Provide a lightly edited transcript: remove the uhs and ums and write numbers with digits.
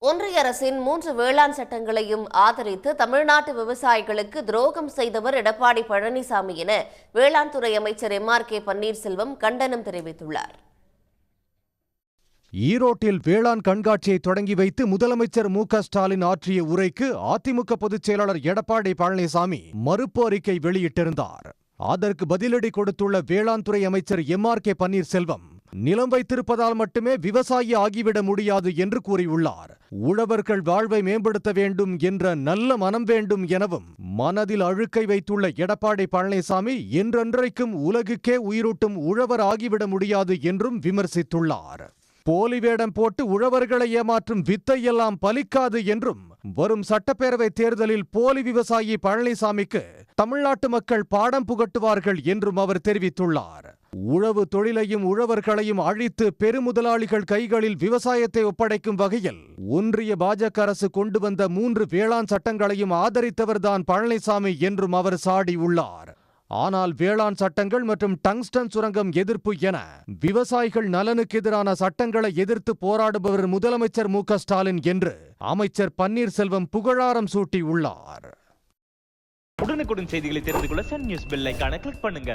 ஒன்றிய அரசின் 3 வேளாண் சட்டங்களையும் ஆதரித்து தமிழ்நாட்டு விவசாயிகளுக்கு துரோகம் செய்தவர் எடப்பாடி பழனிசாமி என வேளாண் துறை அமைச்சர் MRK பன்னீர்செல்வம் கண்டனம் தெரிவித்துள்ளார். ஈரோட்டில் வேளாண் கண்காட்சியை தொடங்கி வைத்து முதலமைச்சர் மு.க.ஸ்டாலின் ஆற்றிய உரைக்கு அதிமுக பொதுச் செயலாளர் எடப்பாடி பழனிசாமி மறுப்பு அறிக்கை வெளியிட்டிருந்தார். அதற்கு பதிலடி கொடுத்துள்ள வேளாண் துறை அமைச்சர் MRK பன்னீர்செல்வம், நிலம் வைத்திருப்பதால் மட்டுமே விவசாயி ஆகிவிட முடியாது என்று கூறியுள்ளார். உழவர்கள் வாழ்வை மேம்படுத்த வேண்டும் என்ற நல்ல மனம் வேண்டும் எனவும் மனதில் அழுக்கை வைத்துள்ள எடப்பாடி பழனிசாமி என்றென்றைக்கும் உலகுக்கே உயிரூட்டும் உழவர் ஆகிவிட முடியாது என்றும் விமர்சித்துள்ளார். போலி வேடம் போட்டு உழவர்களை ஏமாற்றும் வித்தையெல்லாம் பலிக்காது என்றும் வரும் சட்டப்பேரவை தேர்தலில் போலி விவசாயி பழனிசாமிக்கு தமிழ்நாட்டு மக்கள் பாடம் புகட்டுவார்கள் என்றும் அவர் தெரிவித்துள்ளார். உழவு தொழிலையும் உழவர்களையும் அழித்து பெருமுதலாளிகள் கைகளில் விவசாயத்தை ஒப்படைக்கும் வகையில் ஒன்றிய பாஜக அரசு கொண்டு வந்த 3 வேளாண் சட்டங்களையும் ஆதரித்தவர்தான் பழனிசாமி என்றும் அவர் சாடியுள்ளார். ஆனால் வேளாண் சட்டங்கள் மற்றும் டங்ஸ்டன் சுரங்கம் எதிர்ப்பு என விவசாயிகள் நலனுக்கு எதிரான சட்டங்களை எதிர்த்து போராடுபவர் முதலமைச்சர் மு.க.ஸ்டாலின் என்று அமைச்சர் பன்னீர்செல்வம் புகழாரம் சூட்டியுள்ளார். உடனுக்குடன் செய்திகளை தெரிந்து கொள்ள சன் நியூஸ் பெல் ஐகானை கிளிக் பண்ணுங்க.